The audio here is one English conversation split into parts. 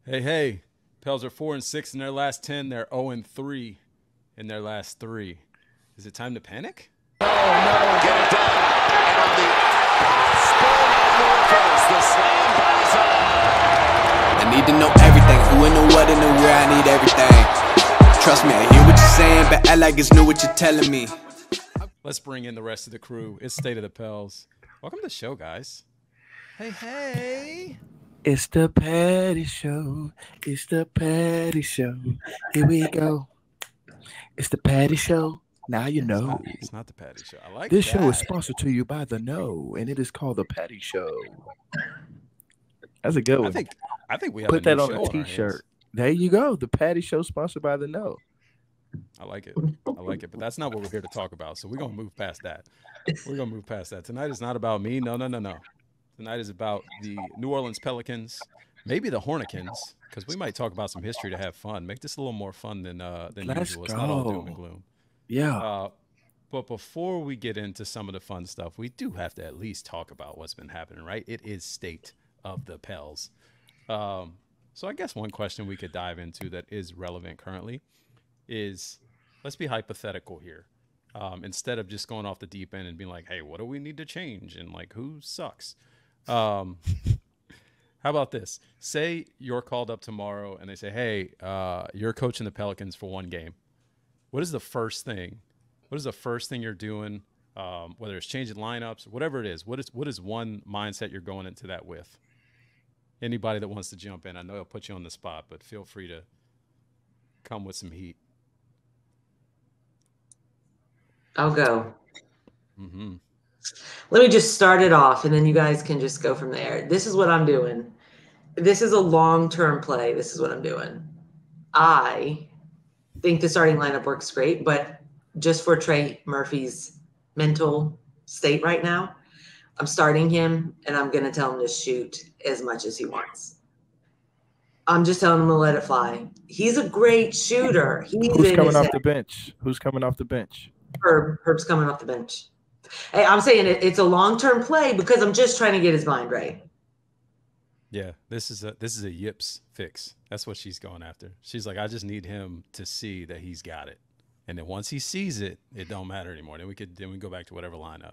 Hey. Pels are 4-6 in their last 10. They're 0-3 in their last 3. Is it time to panic? Oh, no. Get it done. And on the spin loompas, the slam by Zion. I need to know everything. Who and the what and the where. I need everything. Trust me, I hear what you're saying, but act like it's new what you're telling me. Let's bring in the rest of the crew. It's State of the Pels. Welcome to the show, guys. Hey. It's the Patty Show. It's the Patty Show. Here we go. It's the Patty Show. Now you know. It's not the Patty Show. I like this that. show is sponsored to you by The Know, and it is called the Patty Show. That's a good one. I think we have Put a that new on show a our T-shirt. hands. There you go. The Patty Show sponsored by The Know. I like it. But that's not what we're here to talk about. So we're going to move past that. Tonight is not about me. No. Tonight is about the New Orleans Pelicans, maybe the Hornetins, because we might talk about some history to have fun. Make this a little more fun than Let's usual. It's not all go. doom and gloom. Yeah. But before we get into some of the fun stuff, we do have to at least talk about what's been happening, right? It is State of the Pels. So I guess one question we could dive into that is relevant currently is, let's be hypothetical here. Instead of just going off the deep end and being like, hey, what do we need to change? And like, who sucks? How about this? Say you're called up tomorrow and they say, hey, you're coaching the Pelicans for one game. What is the first thing you're doing? Whether it's changing lineups, whatever it is, what is one mindset you're going into that with? Anybody that wants to jump in, I know I'll put you on the spot, but feel free to come with some heat. I'll go. Mm-hmm. Let me just start it off, and then you guys can just go from there. This is what I'm doing. This is a long-term play. This is what I'm doing. I think the starting lineup works great, but just for Trey Murphy's mental state right now, I'm starting him, and I'm going to tell him to shoot as much as he wants. I'm just telling him to let it fly. He's a great shooter. Who's coming off the bench? Herb's coming off the bench. Hey, I'm saying it's a long-term play because I'm just trying to get his mind right. Yeah, this is a yips fix. That's what she's going after. She's like, I just need him to see that he's got it, and then once he sees it, it don't matter anymore. Then we go back to whatever lineup.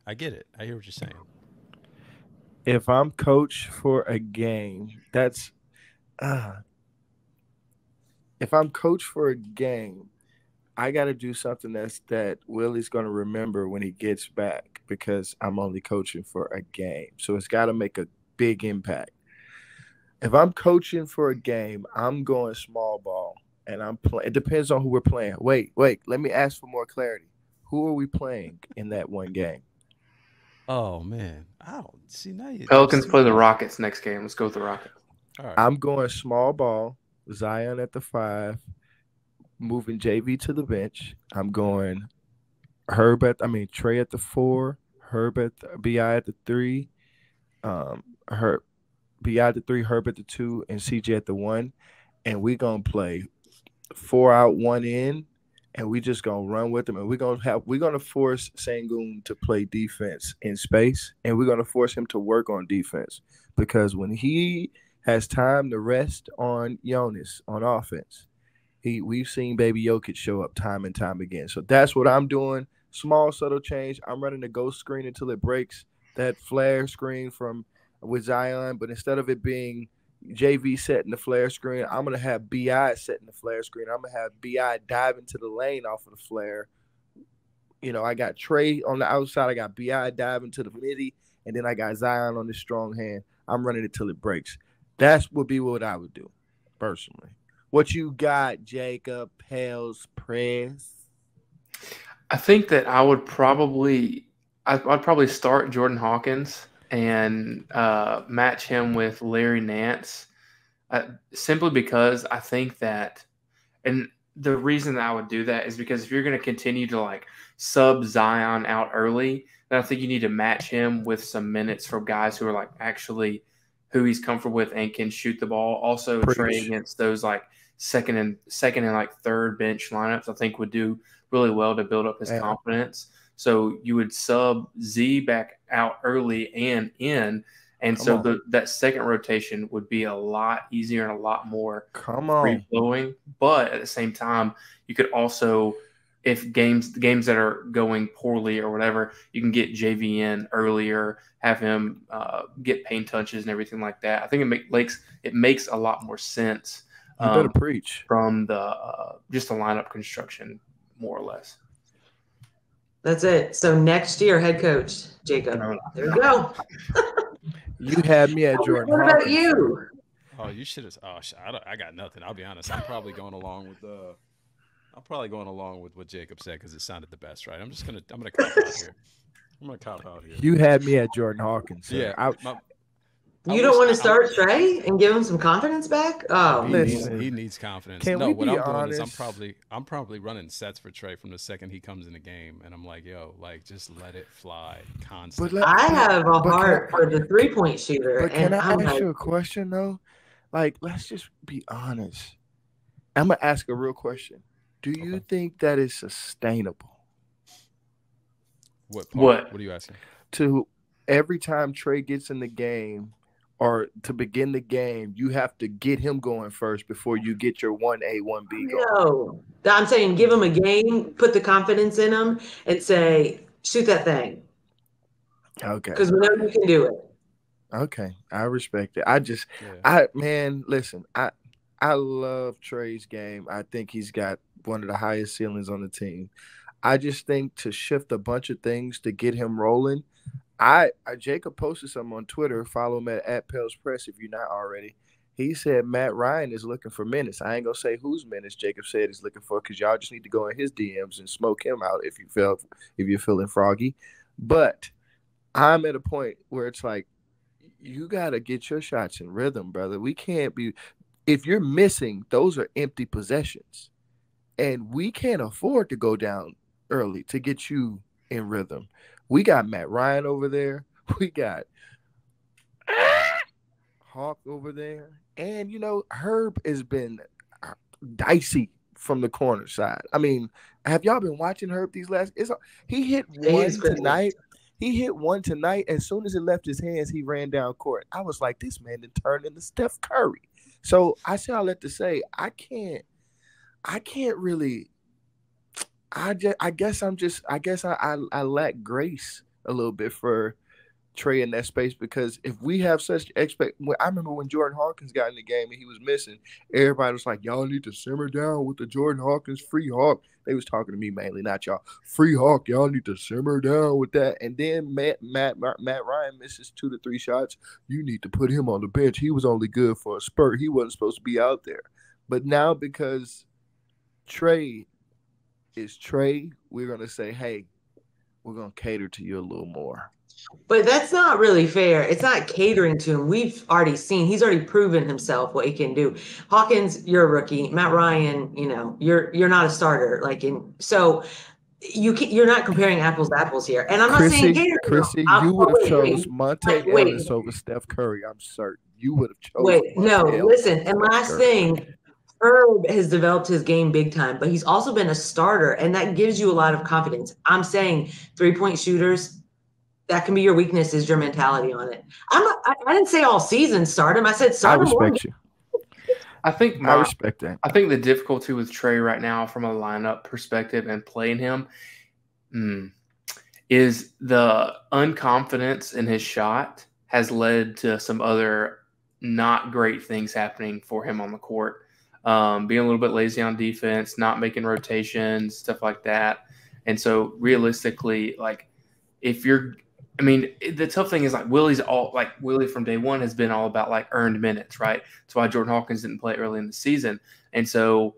I get it. I hear what you're saying. If I'm coach for a game, if I'm coach for a game, I got to do something that Willie's going to remember when he gets back, because I'm only coaching for a game. So it's got to make a big impact. If I'm coaching for a game, I'm going small ball, and I'm playing. It depends on who we're playing. Wait. Let me ask for more clarity. Who are we playing in that one game? Oh man, I don't see now. Pelicans play the Rockets next game. Let's go with the Rockets. All right. I'm going small ball. Zion at the 5. Moving JV to the bench. I'm going Trae at the 4, Herb at BI at the 3, BI at the 3, Herb at the 2, and CJ at the 1. And we're gonna play 4 out, 1 in, and we just gonna run with them. And we're gonna force Sengun to play defense in space, and we're gonna force him to work on defense, because when he has time to rest on Jonas on offense, we've seen Baby Jokic show up time and time again. So that's what I'm doing. Small, subtle change. I'm running the ghost screen until it breaks that flare screen with Zion. But instead of it being JV setting the flare screen, I'm going to have BI setting the flare screen. I'm going to have BI dive into the lane off of the flare. I got Trae on the outside. I got BI diving to the midi. And then I got Zion on the strong hand. I'm running it till it breaks. That would be what I would do, personally. What you got, Jacob, Pels, Press? I think that I'd probably start Jordan Hawkins and match him with Larry Nance, simply because I think that, and the reason that I would do that is because if you're going to continue to sub Zion out early, then I think you need to match him with some minutes from guys who are actually who he's comfortable with and can shoot the ball. Also, Trae against those second and third bench lineups, I think would do really well to build up his confidence. So you would sub Z back out early and in, And so that second rotation would be a lot easier and a lot more free flowing. But at the same time, you could also, if games that are going poorly or whatever, you can get JV in earlier, have him get paint touches and everything like that. I think it makes a lot more sense. You better preach from the just the lineup construction, more or less. That's it. So next year, head coach Jacob. There you go. You had me at Jordan. What about you? Oh, you should have. Oh, I got nothing. I'll be honest. I'm probably going along with what Jacob said because it sounded the best, right? I'm gonna cop out here. You had me at Jordan Hawkins. Sir. Yeah. You don't want to start Trae and give him some confidence back? Oh, he needs confidence. What I'm doing is I'm probably running sets for Trae from the second he comes in the game, and I'm like, yo, like just let it fly constantly. I have a heart for the 3-point shooter. But can I ask you a question though? Like, let's just be honest. I'm gonna ask a real question. Do you think that is sustainable? What are you asking? To every time Trae gets in the game, or to begin the game, you have to get him going first before you get your 1A, 1B going. No, I'm saying give him a game, put the confidence in him, and say, shoot that thing. Okay. Because we know you can do it. Okay, I respect it. Listen, I love Trae's game. I think he's got one of the highest ceilings on the team. I just think to shift a bunch of things to get him rolling. Jacob posted something on Twitter. Follow him at Pels Press if you're not already. He said Matt Ryan is looking for minutes. I ain't gonna say whose minutes Jacob said he's looking for because y'all just need to go in his DMs and smoke him out if you're feeling froggy. But I'm at a point where it's like you gotta get your shots in rhythm, brother. We can't be if you're missing, those are empty possessions. And we can't afford to go down early to get you in rhythm. We got Matt Ryan over there. We got Hawk over there. And, Herb has been dicey from the corner side. I mean, have y'all been watching Herb these last – he hit one tonight. He hit one tonight. As soon as it left his hands, he ran down court. I was like, this man done turned into Steph Curry. So I say all that to say I can't really – I guess I lack grace a little bit for Trae in that space because if we have such I remember when Jordan Hawkins got in the game and he was missing, everybody was like, y'all need to simmer down with the Jordan Hawkins free Hawk. They was talking to me mainly, not y'all. Free Hawk, y'all need to simmer down with that. And then Matt Ryan misses 2 to 3 shots. You need to put him on the bench. He was only good for a spurt. He wasn't supposed to be out there. But now because Trae is Trae, we're going to say, hey, we're going to cater to you a little more. But that's not really fair. It's not catering to him. We've already seen. He's already proven himself what he can do. Hawkins, you're a rookie. Matt Ryan, you're not a starter. So you're not comparing apples to apples here. And I'm not saying cater. Chrissy, you would have chose Monte Ellis over Steph Curry. I'm certain you would have chosen. Listen. And last thing. Herb has developed his game big time, but he's also been a starter, and that gives you a lot of confidence. I'm saying 3-point shooters, that can be your weakness is your mentality on it. I didn't say all season start him. I said start him. I respect you. I respect that. I think the difficulty with Trae right now from a lineup perspective and playing him is the unconfidence in his shot has led to some other not great things happening for him on the court. Being a little bit lazy on defense, not making rotations, stuff like that. And so realistically, the tough thing is Willie from day one has been all about earned minutes, right? That's why Jordan Hawkins didn't play early in the season. And so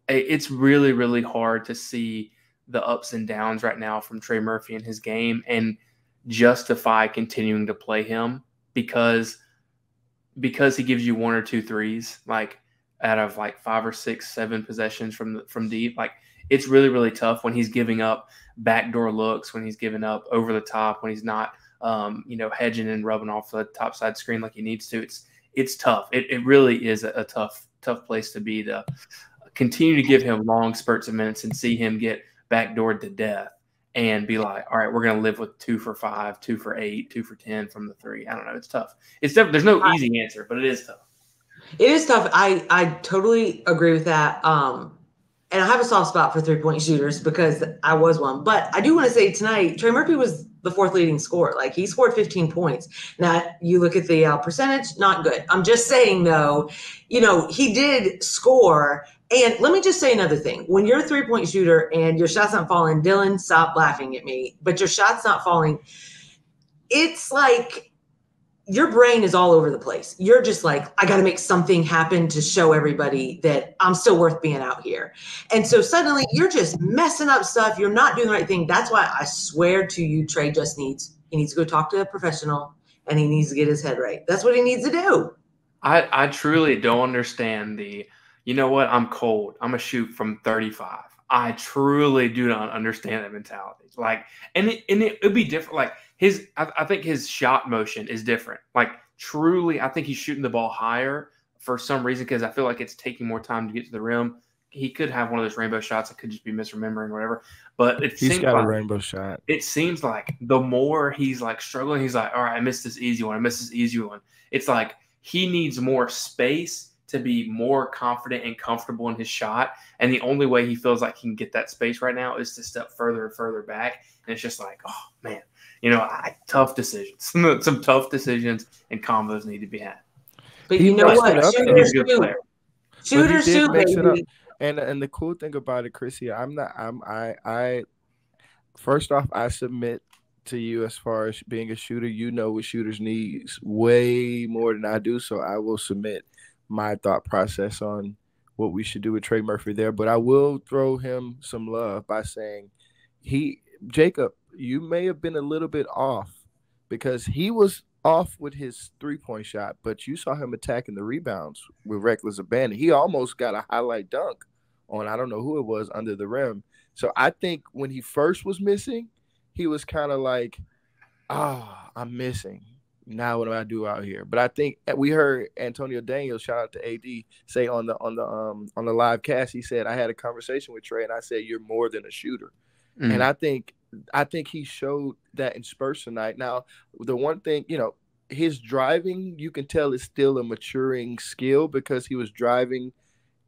it's really, really hard to see the ups and downs right now from Trae Murphy and his game and justify continuing to play him because he gives you 1 or 2 threes, out of 5 or 6, 7 possessions from deep. It's really, really tough when he's giving up backdoor looks, when he's giving up over the top, when he's not, hedging and rubbing off the top side screen like he needs to. It's tough. It really is a tough place to be to continue to give him long spurts of minutes and see him get backdoored to death and be like, all right, we're going to live with 2 for 5, 2 for 8, 2 for 10 from the 3. I don't know. It's tough. It's tough. There's no easy answer, but it is tough. It is tough. I totally agree with that. And I have a soft spot for 3-point shooters because I was one. But I do want to say tonight, Trey Murphy was the 4th leading scorer. Like, he scored 15 points. Now, you look at the percentage, not good. I'm just saying, though, he did score. And let me just say another thing. When you're a 3-point shooter and your shot's not falling, Dylan, stop laughing at me, but your shot's not falling, it's like your brain is all over the place. You're just like, I got to make something happen to show everybody that I'm still worth being out here. And so suddenly you're just messing up stuff. You're not doing the right thing. That's why I swear to you, Trey he needs to go talk to a professional and he needs to get his head right. That's what he needs to do. I truly don't understand you know what? I'm cold. I'm going to shoot from 35. I truly do not understand that mentality. Like, and it would be different. Like, I think his shot motion is different. Like, truly, I think he's shooting the ball higher for some reason because I feel like it's taking more time to get to the rim. He could have one of those rainbow shots. I could just be misremembering or whatever. But he's got a rainbow shot. It seems like the more he's like struggling, he's like, all right, I missed this easy one. I missed this easy one. It's like he needs more space to be more confident and comfortable in his shot. And the only way he feels like he can get that space right now is to step further and further back. And it's just like, oh, man, tough decisions. Some tough decisions and combos need to be had. But you know what? Shooters shoot, baby. And the cool thing about it, Chrissy, first off, I submit to you as far as being a shooter. You know what shooters need way more than I do. So I will submit my thought process on what we should do with Trey Murphy there. But I will throw him some love by saying Jacob, you may have been a little bit off because he was off with his 3-point shot, but you saw him attacking the rebounds with reckless abandon. He almost got a highlight dunk on, I don't know who it was, under the rim. So I think when he first was missing, he was kind of like, I'm missing. Now what do I do out here? But I think we heard Antonio Daniels, shout out to AD, say on the live cast, he said, I had a conversation with Trey and I said, you're more than a shooter. Mm. And I think he showed that in spurts tonight. Now, the one thing, his driving, you can tell is still a maturing skill because he was driving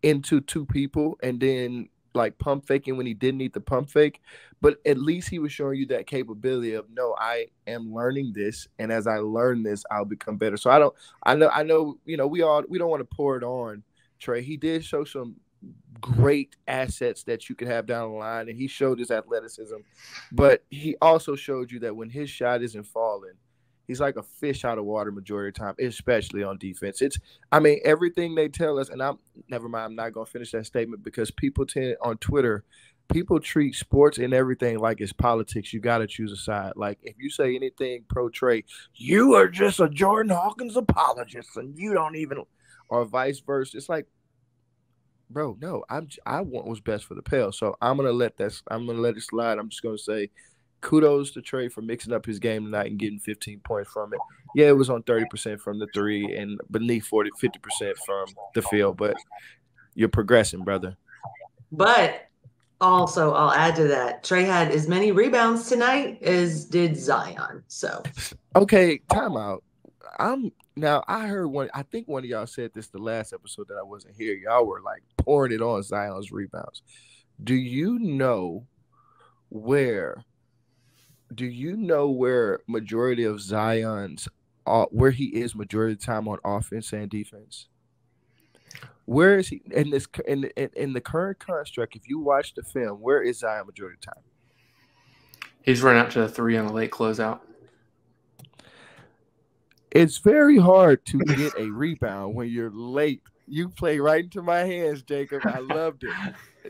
into 2 people and then like pump faking when he didn't need the pump fake. But at least he was showing you that capability of, no, I am learning this, and as I learn this, I'll become better. So I know, we don't want to pour it on Trey. He did show some great assets that you could have down the line, and he showed his athleticism, but he also showed you that when his shot isn't falling, he's like a fish out of water majority of the time, especially on defense. Everything they tell us, and I'm not going to finish that statement because people tend on Twitter, people treat sports and everything like it's politics. You got to choose a side. Like, if you say anything pro Trey, you are just a Jordan Hawkins apologist, and you don't even, or vice versa. It's like, bro, no, I want what's best for the Pels. So I'm gonna let it slide. I'm just gonna say, kudos to Trey for mixing up his game tonight and getting 15 points from it. Yeah, it was on 30% from the 3 and beneath 50% from the field, but you're progressing, brother. But also, I'll add to that, Trey had as many rebounds tonight as did Zion. So, okay, timeout. I heard I think one of y'all said this the last episode that I wasn't here. Y'all were like pouring it on Zion's rebounds. Do you know where majority of Zion's where he is majority of the time on offense and defense? Where is he in this in the current construct? If you watch the film, where is Zion majority of the time? He's running out to the 3 on the late closeout. It's very hard to get a rebound when you're late. You play right into my hands, Jacob. I loved it.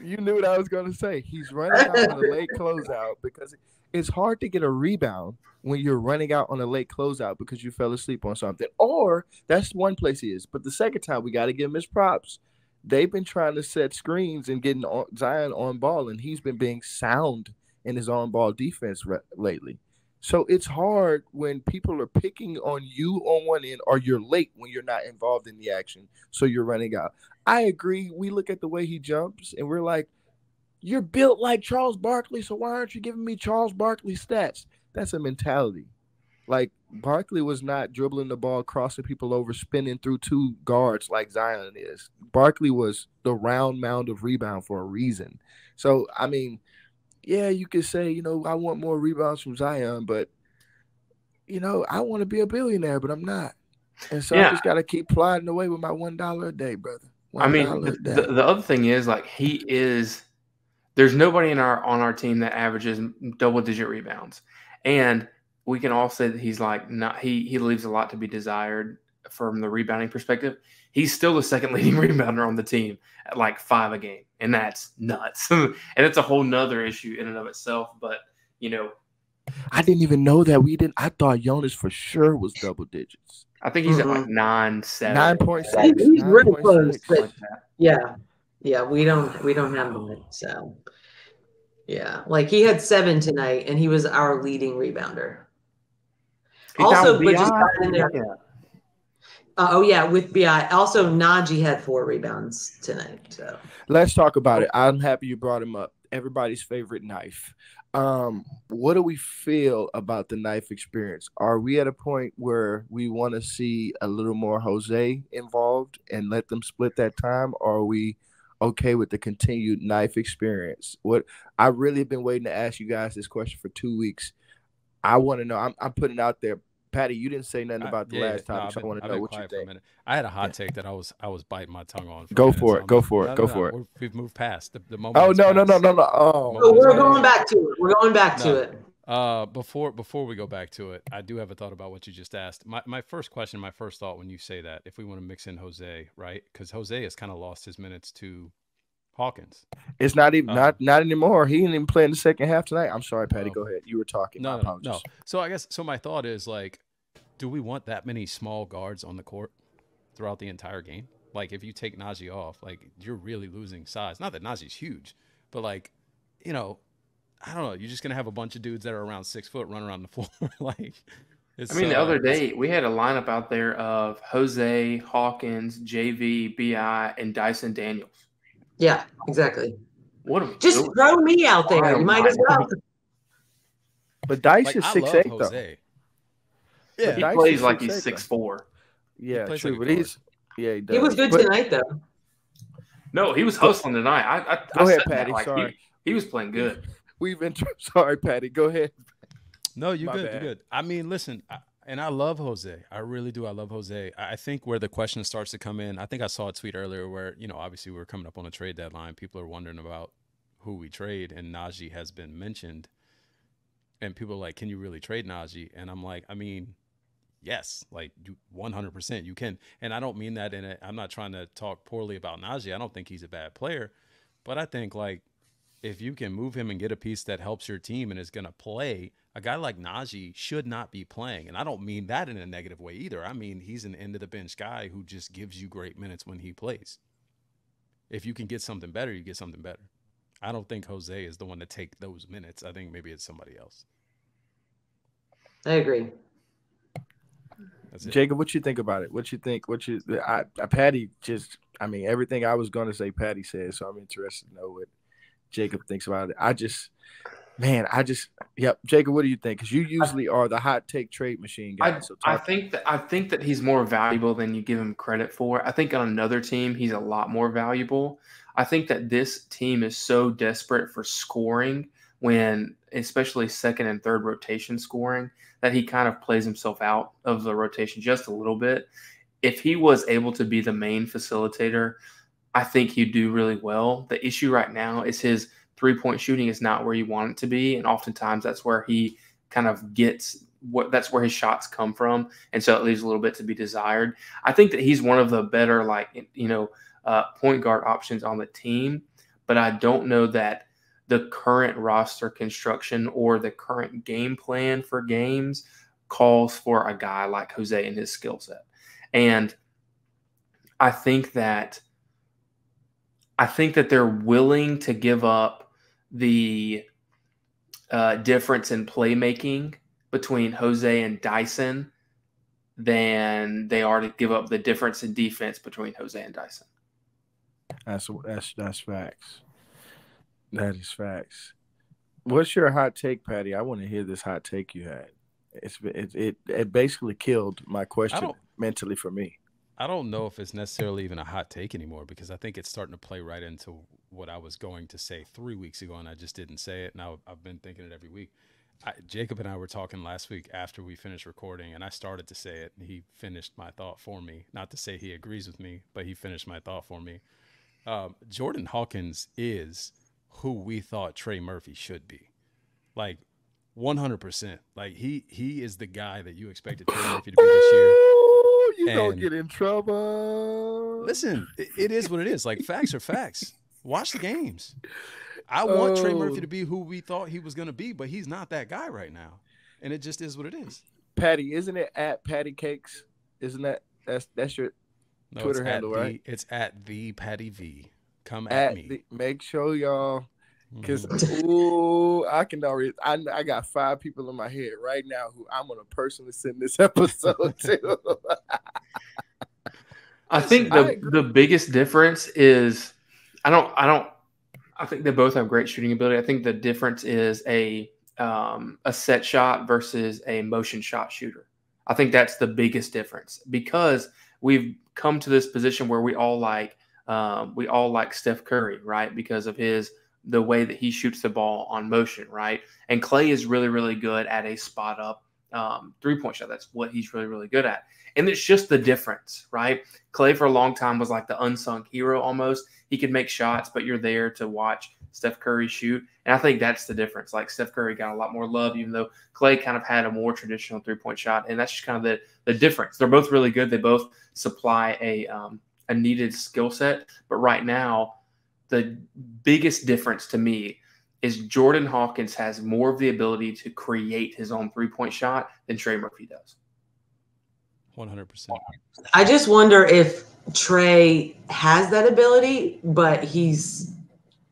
You knew what I was going to say. He's running out on a late closeout because it's hard to get a rebound when you're running out on a late closeout because you fell asleep on something. Or that's one place he is. But the second time, we got to give him his props. They've been trying to set screens and getting Zion on ball, and he's been being sound in his on-ball defense lately. So it's hard when people are picking on you on one end or you're late when you're not involved in the action, so you're running out. I agree. We look at the way he jumps, and we're like, You're built like Charles Barkley, so why aren't you giving me Charles Barkley stats? That's a mentality. Like Barkley was not dribbling the ball, crossing people over, spinning through two guards like Zion is. Barkley was the round mound of rebound for a reason. So I mean, yeah, you could say, I want more rebounds from Zion, but I want to be a billionaire, but I'm not. And so I Yeah. just got to keep plodding away with my $1 a day, brother. I mean, $1 a day. the other thing is like there's nobody on our team that averages double-digit rebounds. And we can all say that he's like not he leaves a lot to be desired from the rebounding perspective. He's still the second leading rebounder on the team at like 5 a game, and that's nuts. And it's a whole nother issue in and of itself. But I didn't even know that. I thought Jonas for sure was double digits. I think he's at like 9.7. 9.6. He's really close. But like that. yeah, we don't have that. So yeah, like he had 7 tonight, and he was our leading rebounder. Also, but just in there. Yeah. With BI. Also, Najee had 4 rebounds tonight. So let's talk about it. I'm happy you brought him up. Everybody's favorite knife. What do we feel about the knife experience? Are we at a point where we want to see a little more Jose involved and let them split that time? Or are we okay with the continued knife experience? What I really have been waiting to ask you guys this question for 2 weeks. I want to know. I'm putting it out there. Patty, you didn't say nothing about the last time, so I want to know what you think. I had a hot take that I was biting my tongue on. Go for it. We've moved past the moment. Oh no. Oh, we're going back to it. We're going back to it. Before we go back to it, I do have a thought about what you just asked. My first question, my first thought when you say that, if we want to mix in Jose, right? Because Jose has kind of lost his minutes to Hawkins. It's not even not anymore. He didn't even play in the second half tonight. I'm sorry, Patty. Go ahead. You were talking. No. So my thought is like, do we want that many small guards on the court throughout the entire game? Like, if you take Najee off, like, you're really losing size. Not that Najee's huge, but like, I don't know. You're just gonna have a bunch of dudes that are around 6 foot running around the floor. The other day we had a lineup out there of Jose, Hawkins, JV, BI, and Dyson Daniels. Yeah, exactly. Just throw me out there. You might as well. But Dice is 6'8" though. Yeah, he plays like he's 6'4". Yeah, true. But he does. He was good tonight, though. No, he was hustling tonight. Go ahead, Patty. Sorry, he was playing good. Sorry, Patty. Go ahead. No, you're good. You're good. I mean, listen. And I love Jose. I really do. I love Jose. I think where the question starts to come in, I think I saw a tweet earlier where, obviously we're coming up on a trade deadline. People are wondering about who we trade, and Najee has been mentioned. And people are like, can you really trade Najee? And I'm like, I mean, yes, like 100% you can. And I don't mean that I'm not trying to talk poorly about Najee. I don't think he's a bad player. But I think, like, if you can move him and get a piece that helps your team and is going to play, a guy like Najee should not be playing. And I don't mean that in a negative way either. I mean, he's an end-of-the-bench guy who just gives you great minutes when he plays. If you can get something better, you get something better. I don't think Jose is the one to take those minutes. I think maybe it's somebody else. I agree. Jacob, what you think about it? What you think? Patty just, everything I was going to say, Patty said, so I'm interested to know what Jacob thinks about it. Jacob, what do you think? Because you usually are the hot take trade machine guy. I think that he's more valuable than you give him credit for. I think on another team, he's a lot more valuable. I think that this team is so desperate for scoring when, especially second and third rotation scoring, that he kind of plays himself out of the rotation just a little bit. If he was able to be the main facilitator, I think he'd do really well. The issue right now is his three-point shooting is not where you want it to be, and oftentimes that's where he kind of that's where his shots come from, and so it leaves a little bit to be desired. I think that he's one of the better, point guard options on the team, but I don't know that the current roster construction or the current game plan for games calls for a guy like Jose and his skill set. And I think that they're willing to give up the difference in playmaking between Jose and Dyson than they are to give up the difference in defense between Jose and Dyson. That's facts. That is facts. What's your hot take, Patty? I want to hear this hot take you had. It basically killed my I question don't mentally for me. I don't know if it's necessarily even a hot take anymore because I think it's starting to play right into what I was going to say 3 weeks ago, and I just didn't say it. Now I've been thinking it every week. Jacob and I were talking last week after we finished recording, and I started to say it, and he finished my thought for me. Not to say he agrees with me, but he finished my thought for me. Jordan Hawkins is who we thought Trey Murphy should be, like 100%. Like he is the guy that you expected Trey Murphy to be this year. Oh, you don't And get in trouble. listen, it is what it is. Like facts are facts. Watch the games. I want Trey Murphy to be who we thought he was going to be, but he's not that guy right now, and it just is what it is. Patty, isn't it at Patty Cakes? Isn't that's your No, Twitter handle, right? It's at the Patty V. Come at at me. make sure y'all, because Mhm. I can already. I got 5 people in my head right now who I'm gonna personally send this episode to. I think I the biggest difference is I think they both have great shooting ability. I think the difference is a set shot versus a motion shot shooter. I think that's the biggest difference because we've come to this position where we all like Steph Curry, right? Because of the way that he shoots the ball on motion, right? And Clay is really, really good at a spot up 3-point shot. That's what he's really, really good at. And it's just the difference, right? Clay for a long time was like the unsung hero almost. He could make shots, but you're there to watch Steph Curry shoot. And I think that's the difference. Like Steph Curry got a lot more love, even though Clay kind of had a more traditional 3-point shot. And that's just kind of the difference. They're both really good. They both supply a needed skill set. But right now, the biggest difference to me is Jordan Hawkins has more of the ability to create his own 3-point shot than Trey Murphy does. 100%. I just wonder if Trey has that ability, but he's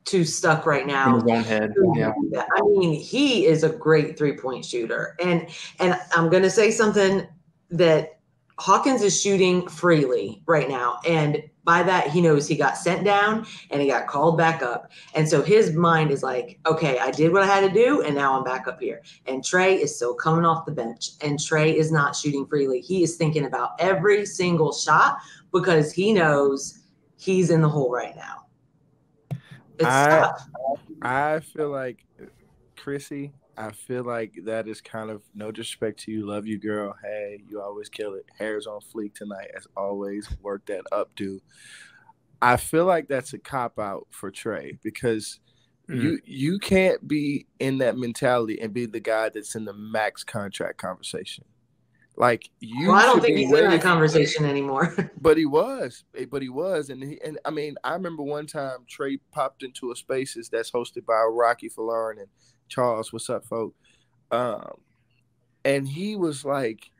too stuck right now. In his own head. Yeah. I mean, he is a great 3-point shooter. And I'm going to say something that Hawkins is shooting freely right now. And by that, he knows he got sent down and he got called back up. And so his mind is like, okay, I did what I had to do, and now I'm back up here. And Trey is still coming off the bench, and Trey is not shooting freely. He is thinking about every single shot because he knows he's in the hole right now. It's tough. I feel like, Chrissy, I feel like that is kind of no disrespect to you. Love you, girl. Hey, you always kill it. Hair's on fleek tonight, as always. Work that updo. I feel like that's a cop out for Trey because you can't be in that mentality and be the guy that's in the max contract conversation. Like you, well, I don't think he's in that conversation anymore. But he was, and I mean, I remember one time Trey popped into a Spaces that's hosted by Rocky Falarin and Charles. What's up, folks? And he was like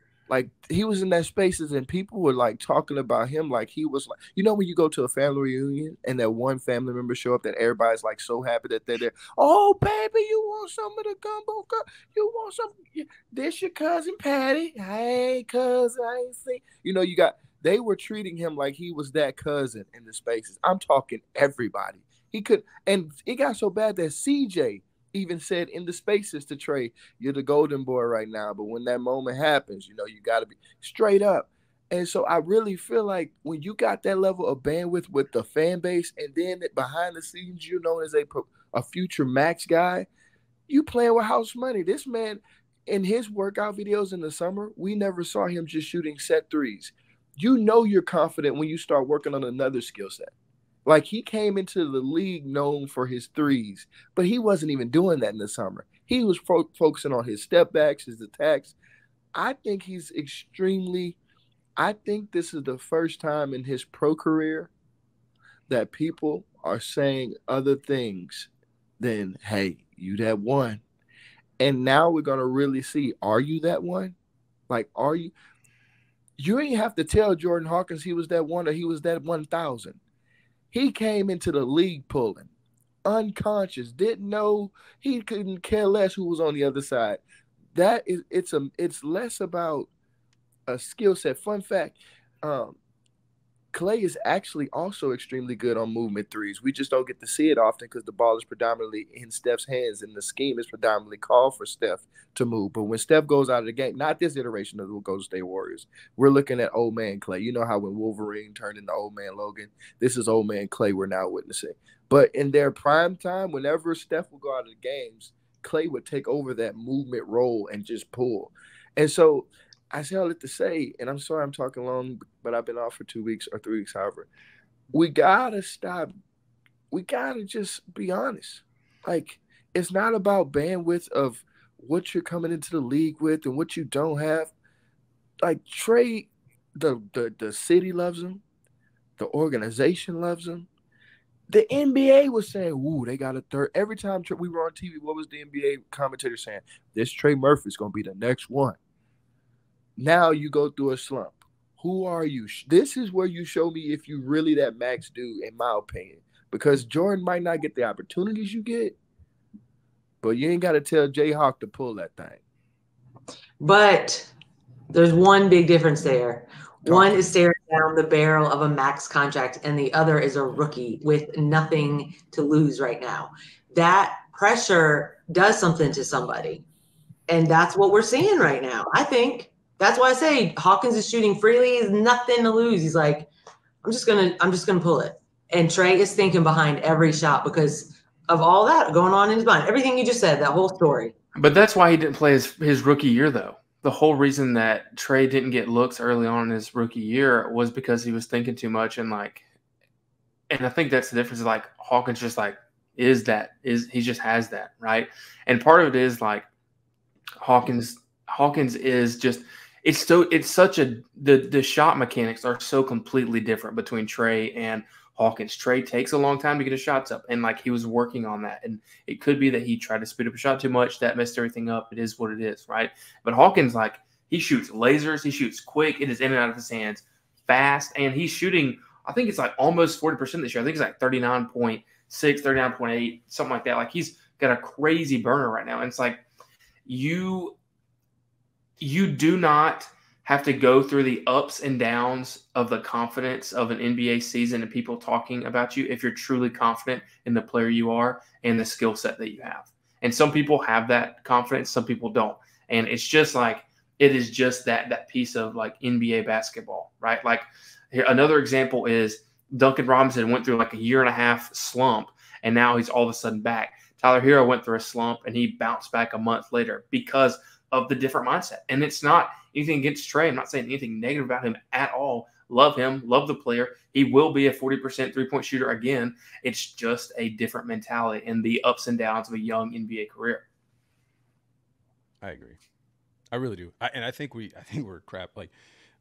he was in that Spaces, and people were like talking about him like he was like, you know, when you go to a family reunion and that one family member show up that everybody's like so happy that they're there. Oh, baby, you want some of the gumbo? You want some? This your cousin Patty? Hey, cousin, I ain't seen. You know, they were treating him like he was that cousin in the Spaces. I'm talking everybody. He could, and it got so bad that CJ even said in the Spaces to Trey, you're the golden boy right now, but when that moment happens, you know, you got to be straight up. And so I really feel like when you got that level of bandwidth with the fan base, and then behind the scenes, you're known as a future max guy, you playing with house money. This man, in his workout videos in the summer, we never saw him just shooting set threes. You know you're confident when you start working on another skill set. Like, he came into the league known for his threes, but he wasn't even doing that in the summer. He was focusing on his step backs, his attacks. I think I think this is the first time in his pro career that people are saying other things than, hey, you that one. And now we're going to really see, are you that one? Like, are you? You ain't have to tell Jordan Hawkins he was that one or he was that 1,000. He came into the league pulling, unconscious, didn't know, he couldn't care less who was on the other side. It's less about a skill set. Fun fact, Clay is actually also extremely good on movement threes. We just don't get to see it often because the ball is predominantly in Steph's hands, and the scheme is predominantly called for Steph to move. But when Steph goes out of the game, not this iteration of the Golden State Warriors, we're looking at old man Clay. You know how when Wolverine turned into old man Logan, this is old man Clay we're now witnessing. But in their prime time, whenever Steph would go out of the games, Clay would take over that movement role and just pull. And so I say all that to say, and I'm sorry I'm talking long, but I've been off for 2 weeks or 3 weeks, however. We got to stop. We got to just be honest. Like, it's not about bandwidth of what you're coming into the league with and what you don't have. Like, Trae, the city loves him. The organization loves him. The NBA was saying, ooh, they got a third. Every time we were on TV, what was the NBA commentator saying? This Trey Murphy's going to be the next one. Now you go through a slump. Who are you? This is where you show me if you really that max dude, in my opinion. Because Jordan might not get the opportunities you get, but you ain't got to tell Jayhawk to pull that thing. But there's one big difference there. One is staring down the barrel of a max contract, and the other is a rookie with nothing to lose right now. That pressure does something to somebody, and that's what we're seeing right now. I think that's why I say Hawkins is shooting freely. He's nothing to lose. He's like, I'm just gonna pull it. And Trae is thinking behind every shot because of all that going on in his mind. Everything you just said, that whole story. But that's why he didn't play his rookie year, though. The whole reason that Trae didn't get looks early on in his rookie year was because he was thinking too much and I think that's the difference. Like Hawkins just he just has that, right? And part of it is like Hawkins is just the shot mechanics are so completely different between Trae and Hawkins. Trae takes a long time to get his shots up, and like he was working on that. And it could be that he tried to speed up a shot too much. That messed everything up. It is what it is, right? But Hawkins, like, he shoots lasers. He shoots quick. It is in and out of his hands fast. And he's shooting, I think it's like almost 40% this year. I think it's like 39.6, 39.8, something like that. Like he's got a crazy burner right now. And it's like you do not have to go through the ups and downs of the confidence of an NBA season and people talking about you if you're truly confident in the player you are and the skill set that you have. And some people have that confidence, some people don't. And it's just like, it is just that piece of like NBA basketball, right? Like here, another example is Duncan Robinson went through like a 1.5-year slump, and now he's all of a sudden back. Tyler Hero went through a slump and he bounced back a month later because of the different mindset. And it's not anything against Trae. I'm not saying anything negative about him at all. Love him. Love the player. He will be a 40% three-point shooter again. It's just a different mentality and the ups and downs of a young NBA career. I agree. I really do. I think we're crap. Like,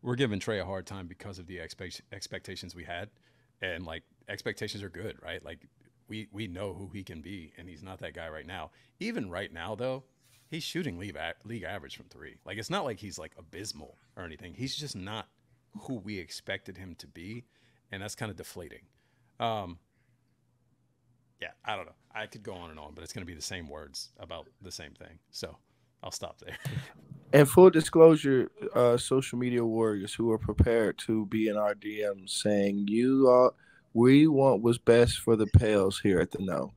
we're giving Trae a hard time because of the expectations we had. And, like, expectations are good, right? Like, we know who he can be, and he's not that guy right now. Even right now, though, he's shooting league average from three. Like, it's not like he's, like, abysmal or anything. He's just not who we expected him to be, and that's kind of deflating. Yeah, I don't know. I could go on and on, but it's going to be the same words about the same thing. So I'll stop there. And full disclosure, social media warriors who are prepared to be in our DMs saying, we want what's best for the Pels here at the No.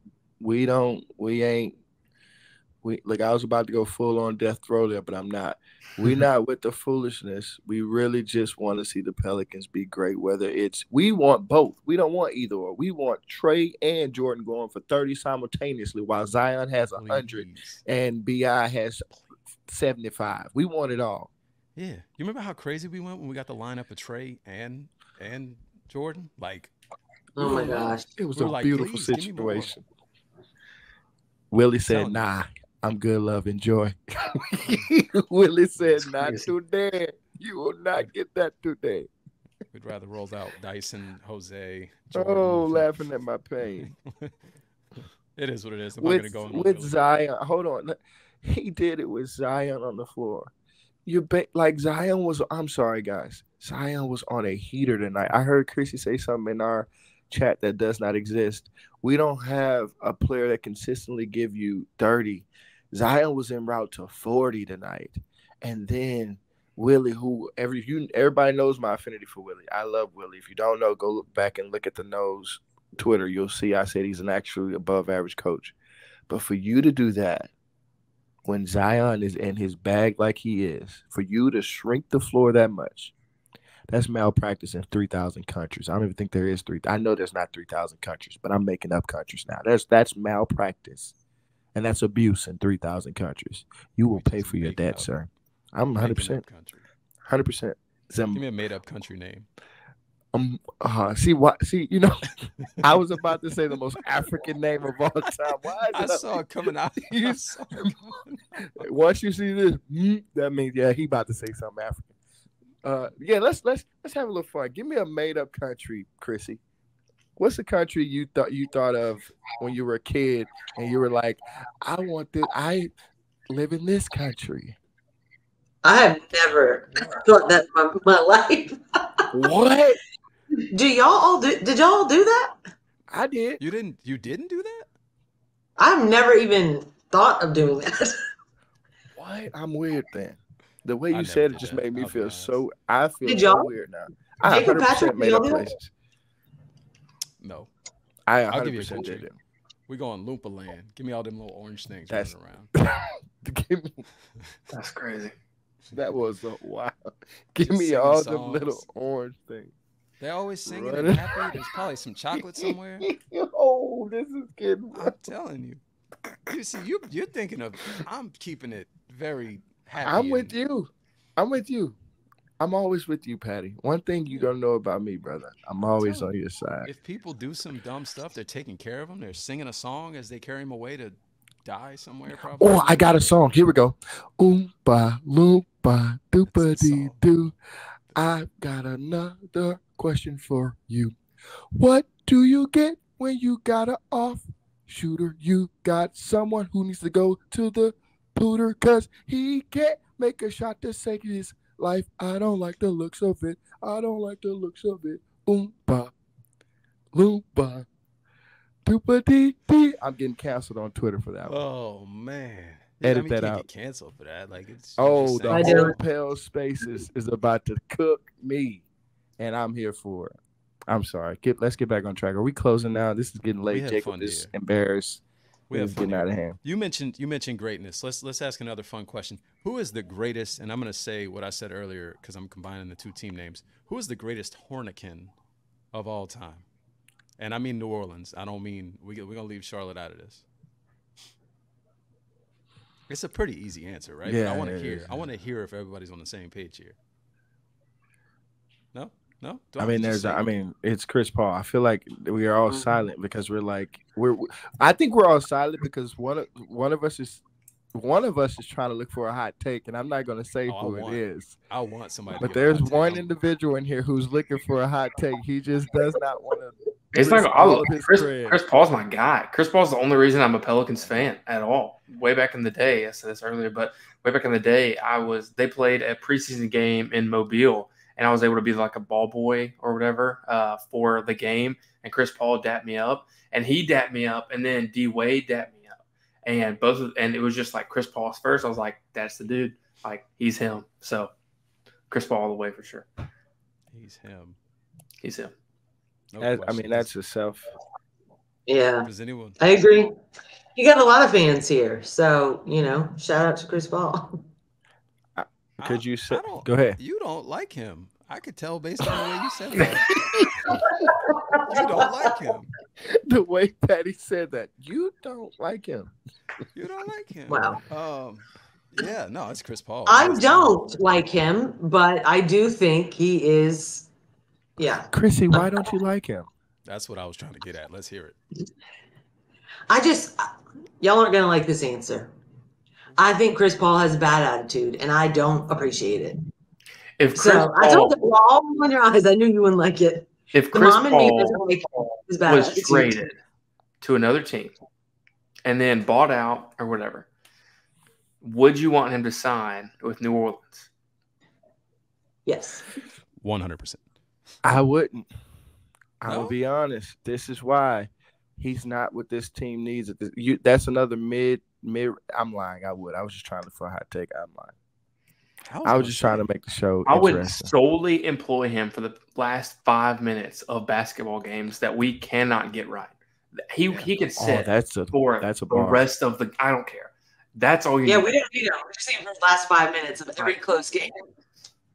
Like, I was about to go full on death row there, but I'm not. We're not with the foolishness. We really just want to see the Pelicans be great. We want both. We don't want either or. We want Trae and Jordan going for 30 simultaneously while Zion has 100 and BI has 75. We want it all. Yeah. You remember how crazy we went when we got the lineup of Trae and Jordan? Like, oh my gosh. It was a beautiful situation. Willie said, nah. I'm good, love, enjoy. Willie said, not today. You will not get that today. We'd rather roll out Dyson, Jose, Jordan. Oh, laughing at my pain. It is what it is. With Zion, hold on. He did it with Zion on the floor. Zion was, I'm sorry, guys. Zion was on a heater tonight. I heard Chrissy say something in our chat that does not exist. We don't have a player that consistently give you 30. Zion was en route to 40 tonight. And then Willie, everybody knows my affinity for Willie. I love Willie. If you don't know, go look back and look at the nose Twitter. You'll see I said he's an actually above average coach. But for you to do that when Zion is in his bag like he is, for you to shrink the floor that much, that's malpractice in 3,000 countries. I don't even think there is I know there's not 3,000 countries, but I'm making up countries now. That's malpractice, and that's abuse in 3,000 countries. You will pay for your debt, sir. I'm 100%. 100%. Give me a made-up country name. See, you know, I was about to say the most African name of all time. Why I saw it coming out. Once you see this, that means he about to say something African. Let's have a little fun. Give me a made-up country, Chrissy. What's the country you thought of when you were a kid and you were like, I live in this country? I have never thought that in my life. What? Did y'all all do that? I did. You didn't do that? I've never even thought of doing that. What? I'm weird then. The way you said it just made me feel so. I feel Did so y'all? weird now. I 100% made up places. No. I'll give you a country. We going Loompa land. Give me all them little orange things running around. That's crazy. That was wild. Give me all the little orange things. They're always singing and happy. There's probably some chocolate somewhere. Oh, this is getting. I'm telling you. You see, you're thinking of. I'm keeping it very happy. I'm with you. I'm always with you, Patty. One thing you don't know about me, brother. I'm always on your side. If people do some dumb stuff, they're taking care of them. They're singing a song as they carry him away to die somewhere. Probably. Oh, I got a song. Here we go. Oompa loompa doopa dee doo. I've got another question for you. What do you get when you got an off shooter? You got someone who needs to go to the pooter because he can't make a shot to save his life. I don't like the looks of it. Oompa loompa doopa dee dee. I'm getting canceled on Twitter for that one. Oh man. Edit that out. Get canceled for that. Like it's. The whole Pels space is about to cook me, and I'm here for it. I'm sorry. Let's get back on track. Are we closing now? This is getting late. Jacob is embarrassed. We're getting out of hand. You mentioned greatness. Let's ask another fun question. Who is the greatest? And I'm going to say what I said earlier because I'm combining the two team names. Who is the greatest Hornican of all time? And I mean New Orleans. I don't mean we're gonna leave Charlotte out of this. It's a pretty easy answer, right? Yeah, but I want to hear if everybody's on the same page here. No. It's Chris Paul. I feel like we are all silent because I think we're all silent because one of us is trying to look for a hot take, and I'm not going to say who it is. I want somebody. But there's one individual in here who's looking for a hot take. He just does not want to. It's not. Chris Paul's my guy. Chris Paul's the only reason I'm a Pelicans fan at all. Way back in the day, I said this earlier, but way back in the day, they played a preseason game in Mobile, and I was able to be like a ball boy or whatever for the game. And Chris Paul dapped me up, and he dapped me up, and then D Wade dapped me up, and it was just like Chris Paul's first. I was like, that's the dude. Like he's him. So Chris Paul all the way for sure. He's him. No that's yourself. Yeah. Does anyone? I agree. You got a lot of fans here, so shout out to Chris Paul. Could you say? Go ahead. You don't like him. I could tell based on the way you said that. You don't like him. The way Patty said that. You don't like him. You don't like him. Wow. Yeah, no, it's Chris Paul. I don't like him, but I do think he is. Yeah. Chrissy, why don't you like him? That's what I was trying to get at. Let's hear it. Y'all aren't going to like this answer. I think Chris Paul has a bad attitude, and I don't appreciate it. I told you, all in your eyes, I knew you wouldn't like it. If Chris Paul was traded to another team and then bought out or whatever, would you want him to sign with New Orleans? Yes. 100%. I wouldn't. I will be honest. This is why he's not what this team needs. That's another mid. I'm lying. I would. I was just trying to for a hot take. I'm lying. I was just trying to make the show I would interesting. solely employ him for the last 5 minutes of basketball games that we cannot get right. He could sit that's a the bar. rest of the. I don't care. That's all you. Yeah, need. we don't need him. We're just saying for the last 5 minutes of every close game.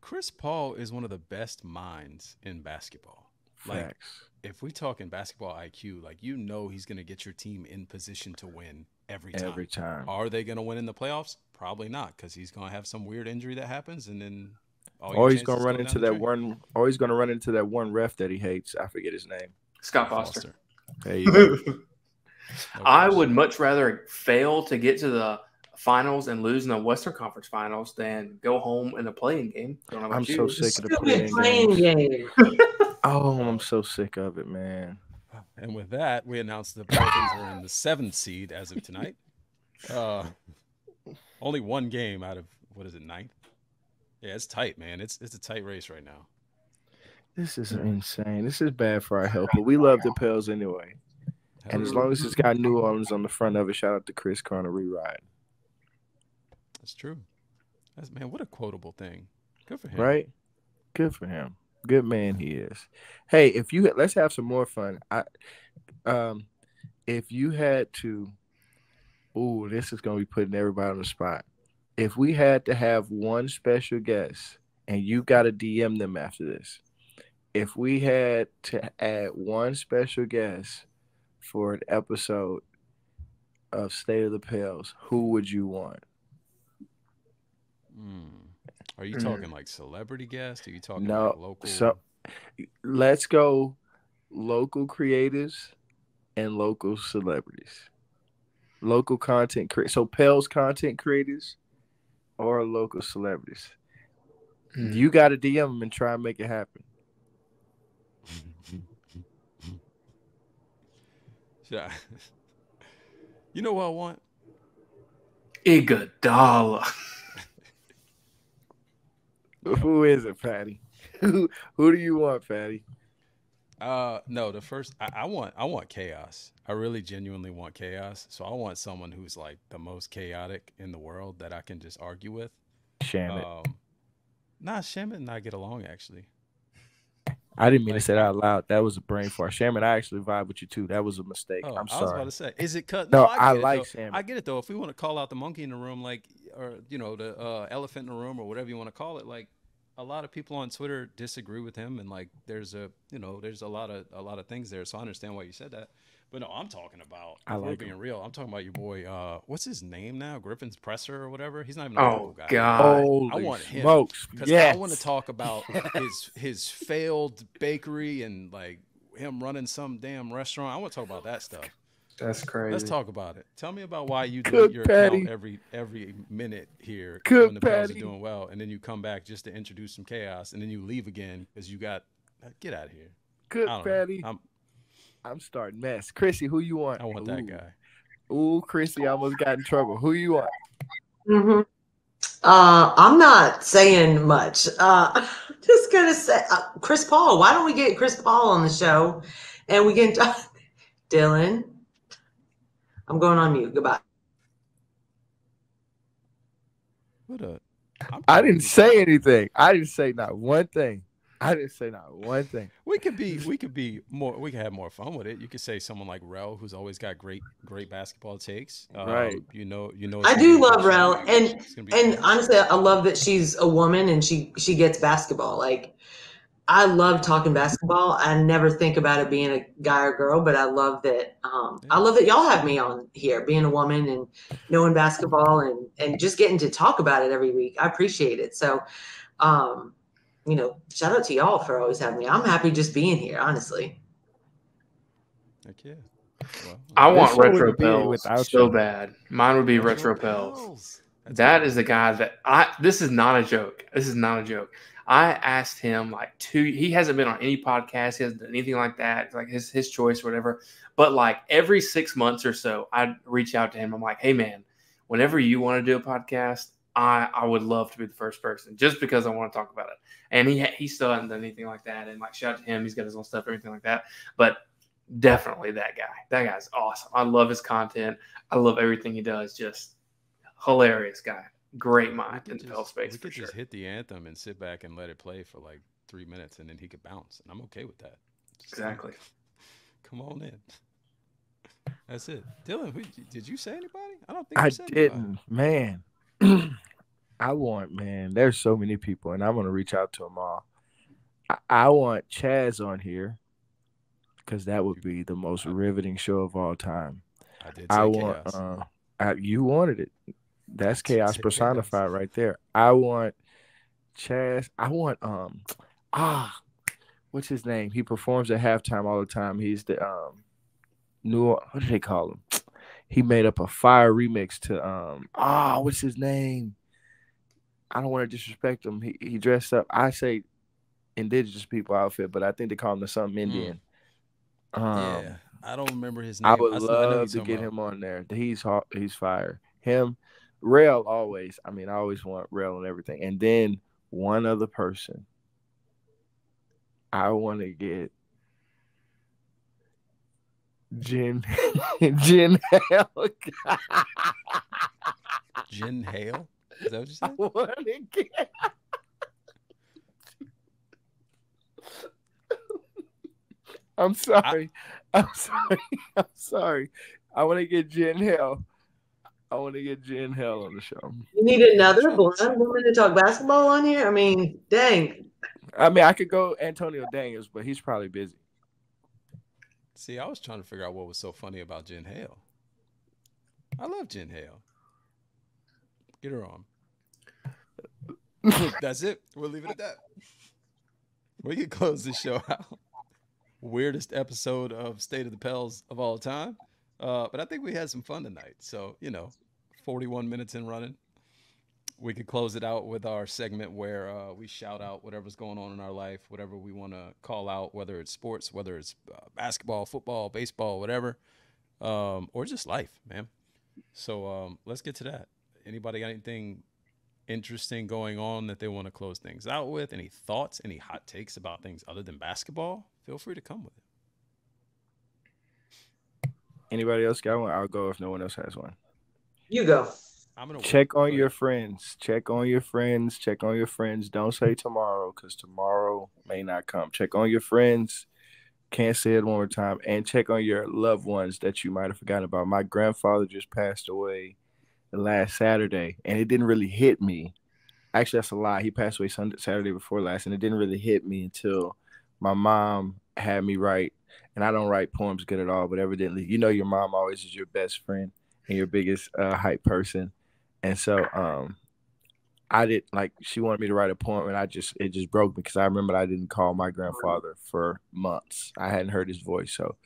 Chris Paul is one of the best minds in basketball. Like, Facts. if we talk in basketball IQ, like, he's going to get your team in position to win every time. Every time. Are they going to win in the playoffs? Probably not, because he's going to have some weird injury that happens, and then or he's going to run into that one. Or he's going to run into that one ref that he hates. I forget his name. Scott Foster. There you go. I would much rather fail to get to the finals and lose in the Western Conference Finals than go home in a playing game. I'm so sick of the playing game. Oh, I'm so sick of it, man. And with that, we announced the Pelicans are in the 7th seed as of tonight. Only one game out of, 9th? Yeah, it's tight, man. It's a tight race right now. This is insane. This is bad for our health, but we love the Pels anyway. And as long as it's got New Orleans on the front of it, shout out to Chris Carter Rewrite. That's true. Man, what a quotable thing. Good for him. Right? Good for him. Good man he is. Hey, let's have some more fun. If you had to, this is going to be putting everybody on the spot. If we had to have one special guest, and you got to DM them after this, if we had to add one special guest for an episode of State of the Pels, who would you want? Are you talking like celebrity guest? Are you talking like local? So let's go local creators and local celebrities. Local content creators. So Pels content creators or local celebrities. You got to DM them and try and make it happen. Yeah. You know what I want? Iguodala. Who is it, Patty? Who do you want, Patty? No, the first I want chaos. I really genuinely want chaos. So I want someone who's like the most chaotic in the world that I can just argue with. Shamit. Shamit and I get along actually. I didn't mean to say that out loud. That was a brain fart. Shamit, I actually vibe with you too. That was a mistake. I'm sorry. I was about to say, is it cut? No, I like Shamit. I get it though. If we want to call out the monkey in the room, like, or the elephant in the room, or whatever you want to call it, like, a lot of people on Twitter disagree with him, and like, there's a lot of things there. So I understand why you said that. But no, I'm talking about. We're being real. I'm talking about your boy. What's his name now? Griffin's Presser or whatever. He's not even a local guy. God! I want him smokes. because I want to talk about his failed bakery and like him running some damn restaurant. I want to talk about that stuff. That's crazy. Let's talk about it. Tell me about why you Cook do your Patty. account every minute here Cook when the Pels are Patty. doing well, and then you come back just to introduce some chaos, and then you leave again because you got get out of here. Good, I don't Patty. know. I'm starting mess. Chrissy, who you want? I want that guy. Ooh, Chrissy, I almost got in trouble. Who you want? Mm-hmm. I'm not saying much. Just gonna say Chris Paul. Why don't we get Chris Paul on the show, and we can talk? Dylan, I'm going on mute. Goodbye. I didn't say anything. I didn't say not one thing. We could have more fun with it. You could say someone like Rel, who's always got great basketball takes. Right. I do love Rel, and honestly, I love that she's a woman and she gets basketball. Like, I love talking basketball. I never think about it being a guy or girl, but I love that. I love that y'all have me on here, being a woman and knowing basketball and just getting to talk about it every week. I appreciate it. So, shout out to y'all for always having me. I'm happy just being here, honestly. Heck yeah. Well, I want Retro Pels so bad. Mine would be Retro Pels. That is the guy that this is not a joke. I asked him he hasn't been on any podcast. He hasn't done anything like that. It's like his choice or whatever. But like every 6 months or so, I'd reach out to him. I'm like, hey man, whenever you want to do a podcast, I would love to be the first person just because I want to talk about it. And he still hasn't done anything like that. And like, shout out to him. He's got his own stuff, everything like that. But definitely that guy. That guy's awesome. I love his content. I love everything he does. Just hilarious guy. great mind in the Pels space We for could sure. just hit the anthem and sit back and let it play for like 3 minutes, and then he could bounce, and I'm okay with that. Just Exactly. come on in. That's it. Dylan, did you say anybody? I don't think you I said anybody. didn't, man. man, there's so many people, and I'm gonna reach out to them all. I want Chaz on here because that would be the most riveting show of all time. I did I say want, chaos. you wanted it. That's I did chaos say personified right there. I want Chaz. I want what's his name? He performs at halftime all the time. He's the new, what do they call him? He made up a fire remix to what's his name? I don't want to disrespect him. He dressed up, I say indigenous people outfit, but I think they call him the something Indian. Yeah, I don't remember his name. I would I know who you're love to talking get about. him on there. He's fire. Him, Rail always. I mean, I always want Rail and everything. And then one other person. I want to get Jen Jen Hell. Jen Hale. Is that what you I said? want to get. I'm sorry. I'm sorry. I'm sorry. I want to get Jen Hell. I want to get Jen Hell on the show. You need another blonde woman to talk basketball on here? I mean, dang. I mean, I could go Antonio Daniels, but he's probably busy. See, I was trying to figure out what was so funny about Jen Hale. I love Jen Hale. Get her on. That's it. We'll leave it at that. We can close this show out. Weirdest episode of State of the Pels of all time. But I think we had some fun tonight. So, 41 minutes in running. We could close it out with our segment where we shout out whatever's going on in our life, whatever we want to call out, whether it's sports, whether it's basketball, football, baseball, whatever, or just life, man. So let's get to that. Anybody got anything interesting going on that they want to close things out with? Any thoughts, any hot takes about things other than basketball? Feel free to come with it. Anybody else got one? I'll go if no one else has one. You go. I'm gonna Check on Go your ahead. friends. Check on your friends. Check on your friends. Don't say tomorrow because tomorrow may not come. Check on your friends. Can't say it one more time. And check on your loved ones that you might have forgotten about. My grandfather just passed away last Saturday, and it didn't really hit me. Actually, that's a lie. He passed away Saturday before last, and it didn't really hit me until my mom had me write. And I don't write poems good at all, but evidently, your mom always is your best friend and your biggest hype person. And so I did, she wanted me to write a poem, and it just broke me because I remember I didn't call my grandfather for months. I hadn't heard his voice. So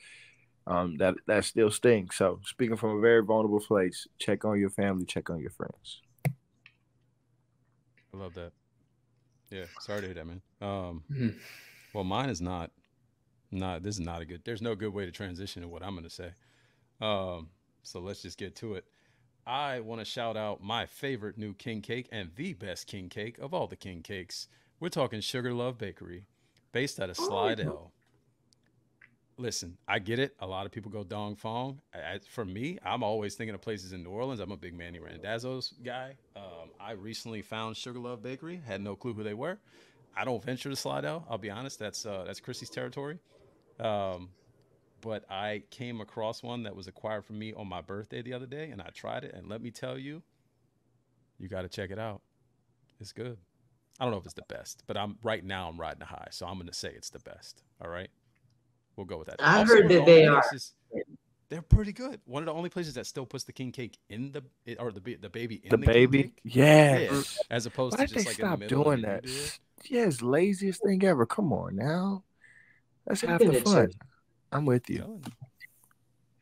that still stings. So speaking from a very vulnerable place, check on your family, check on your friends. I love that. Yeah, sorry to hear that, man. Mhm. Well, mine is not. This is not a good. There's no good way to transition to what I'm going to say. So let's just get to it. I want to shout out my favorite new king cake and the best king cake of all the king cakes. We're talking Sugar Love Bakery, based out of Slidell. Listen, I get it. A lot of people go Dong Fong. For me, I'm always thinking of places in New Orleans. I'm a big Manny Randazzo's guy. I recently found Sugar Love Bakery. Had no clue who they were. I don't venture to Slidell. I'll be honest. That's Chrissy's territory. But I came across one that was acquired from me on my birthday the other day, and I tried it. And let me tell you, you got to check it out. It's good. I don't know if it's the best, but right now I'm riding a high, so I'm going to say it's the best. All right, we'll go with that. I Also, heard one of that the they only are. places- They're pretty good. One of the only places that still puts the king cake in the baby in The the baby? king cake. Yes. Yeah, as opposed Why to did they just like in the stop middle. doing and then that? you do it. Yes, laziest thing ever. Come on now. That's half Give the it to fun. you. I'm with I'm you. telling you.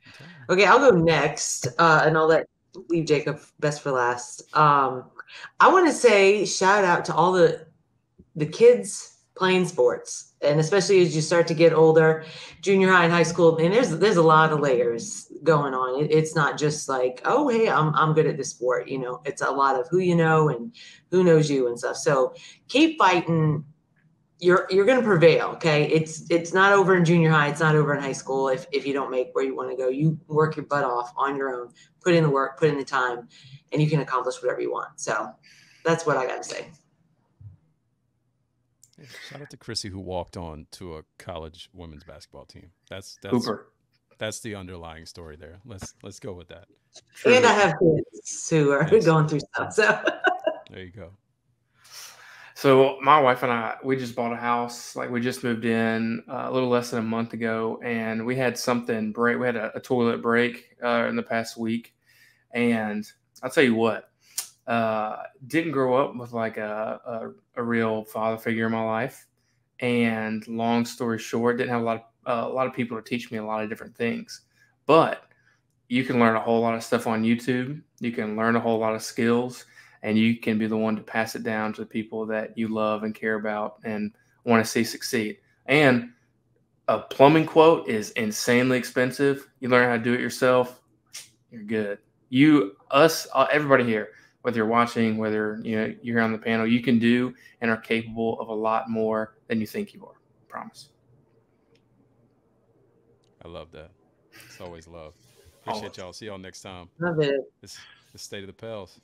I'm telling you. Okay, I'll go next, and I'll leave Jacob best for last. I want to say shout out to all the kids playing sports, and especially as you start to get older, junior high and high school. And there's a lot of layers going on. It's not just like, oh hey, I'm good at this sport. It's a lot of who you know and who knows you and stuff. So keep fighting you're going to prevail. Okay. It's not over in junior high. It's not over in high school. If you don't make where you want to go, you work your butt off on your own, put in the work, put in the time, and you can accomplish whatever you want. So that's what I got to say. Yeah, shout out to Chrissy who walked on to a college women's basketball team. That's Hooper. that's the underlying story there. Let's go with that. And I have kids who are Yes. going through stuff. So There you go. So my wife and I, we just bought a house. Like we just moved in a little less than a month ago, and we had something break. We had a toilet break in the past week, and I'll tell you what, didn't grow up with like a real father figure in my life. And long story short, didn't have a lot of people to teach me a lot of different things. But you can learn a whole lot of stuff on YouTube. You can learn a whole lot of skills, and you can be the one to pass it down to the people that you love and care about and want to see succeed. And a plumbing quote is insanely expensive. You learn how to do it yourself, you're good. Everybody here, whether you're watching, whether you're here on the panel, you can do and are capable of a lot more than you think you are. Promise. I love that. It's always love. Appreciate y'all. See y'all next time. love it. It's the state of the Pels.